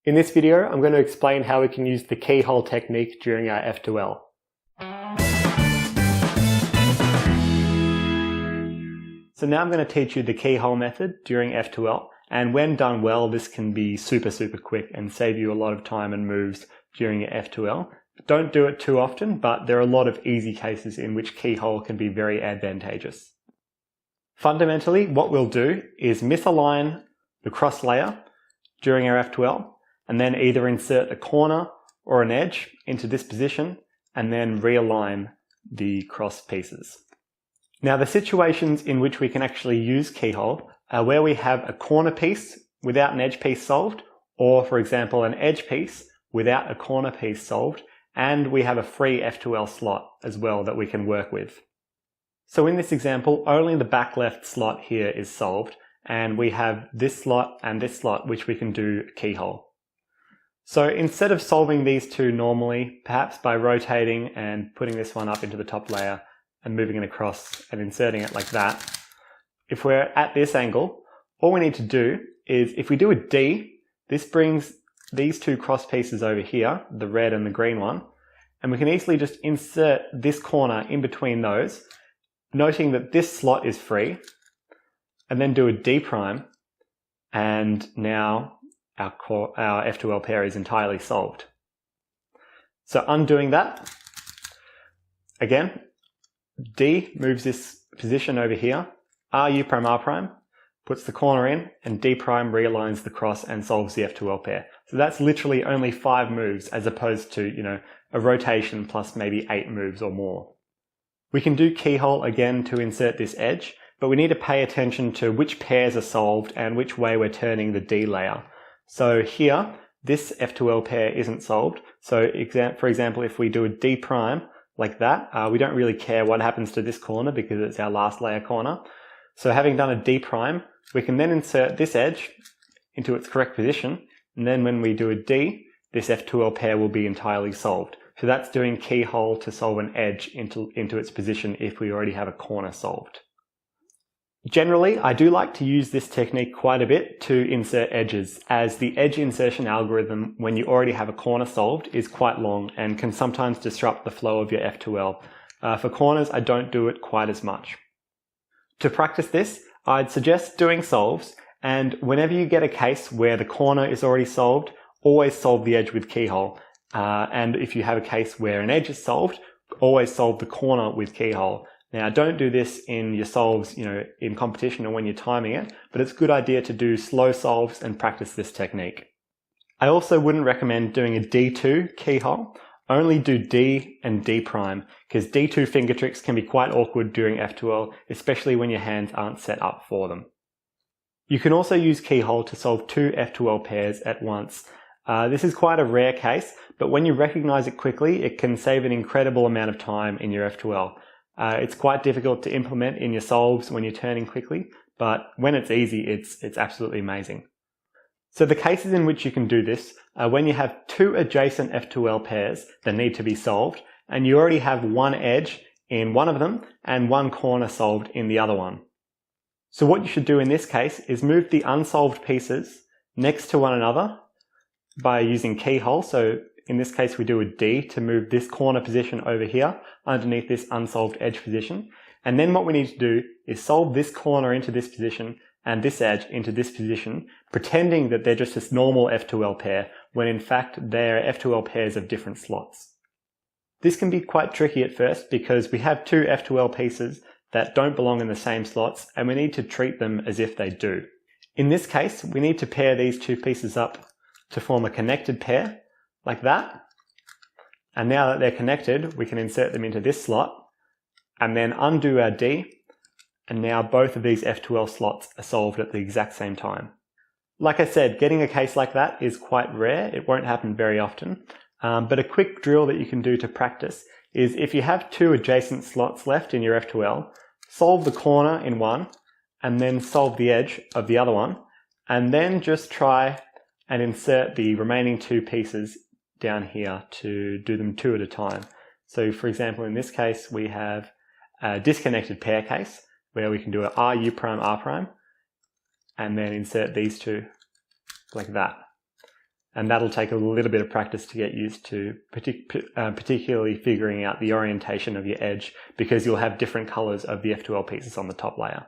In this video, I'm going to explain how we can use the keyhole technique during our F2L. So now I'm going to teach you the keyhole method during F2L, and when done well, this can be super quick and save you a lot of time and moves during your F2L. Don't do it too often, but there are a lot of easy cases in which keyhole can be very advantageous. Fundamentally, what we'll do is misalign the cross layer during our F2L, and then either insert a corner or an edge into this position and then realign the cross pieces. Now, the situations in which we can actually use keyhole are where we have a corner piece without an edge piece solved, or for example an edge piece without a corner piece solved, and we have a free F2L slot as well that we can work with. So in this example, only the back left slot here is solved, and we have this slot and this slot which we can do keyhole. So instead of solving these two normally, perhaps by rotating and putting this one up into the top layer and moving it across and inserting it like that, if we're at this angle, all we need to do is, if we do a D, this brings these two cross pieces over here, the red and the green one, and we can easily just insert this corner in between those, noting that this slot is free, and then do a D prime, and now our F2L pair is entirely solved. So undoing that, again, D moves this position over here, RU prime R prime, puts the corner in, and D prime realigns the cross and solves the F2L pair. So that's literally only 5 moves as opposed to, a rotation plus maybe 8 moves or more. We can do keyhole again to insert this edge, but we need to pay attention to which pairs are solved and which way we're turning the D layer. So here, this F2L pair isn't solved. So for example, if we do a D prime like that, we don't really care what happens to this corner because it's our last layer corner. So having done a D prime, we can then insert this edge into its correct position. And then when we do a D, this F2L pair will be entirely solved. So that's doing keyhole to solve an edge into its position if we already have a corner solved. Generally, I do like to use this technique quite a bit to insert edges, as the edge insertion algorithm, when you already have a corner solved, is quite long and can sometimes disrupt the flow of your F2L. For corners, I don't do it quite as much. To practice this, I'd suggest doing solves, and whenever you get a case where the corner is already solved, always solve the edge with keyhole. And if you have a case where an edge is solved, always solve the corner with keyhole. Now, don't do this in your solves, in competition or when you're timing it, but it's a good idea to do slow solves and practice this technique. I also wouldn't recommend doing a D2 keyhole. Only do D and D prime, because D2 finger tricks can be quite awkward during F2L, especially when your hands aren't set up for them. You can also use keyhole to solve 2 F2L pairs at once. This is quite a rare case, but when you recognize it quickly, it can save an incredible amount of time in your F2L. It's quite difficult to implement in your solves when you're turning quickly, but when it's easy, it's absolutely amazing. So the cases in which you can do this are when you have 2 adjacent F2L pairs that need to be solved, and you already have one edge in one of them and one corner solved in the other one. So what you should do in this case is move the unsolved pieces next to one another by using keyhole. So in this case, we do a D to move this corner position over here underneath this unsolved edge position. And then what we need to do is solve this corner into this position and this edge into this position, pretending that they're just this normal F2L pair, when in fact they're F2L pairs of different slots. This can be quite tricky at first because we have 2 F2L pieces that don't belong in the same slots, and we need to treat them as if they do. In this case, we need to pair these 2 pieces up to form a connected pair, like that. And now that they're connected, we can insert them into this slot and then undo our D, and now both of these F2L slots are solved at the exact same time. Like I said, getting a case like that is quite rare. It won't happen very often. But a quick drill that you can do to practice is, if you have 2 adjacent slots left in your F2L, solve the corner in one and then solve the edge of the other one, and then just try and insert the remaining 2 pieces down here to do them 2 at a time. So for example, in this case, we have a disconnected pair case where we can do a RU prime R prime and then insert these 2 like that. And that'll take a little bit of practice to get used to, particularly figuring out the orientation of your edge, because you'll have different colors of the F2L pieces on the top layer.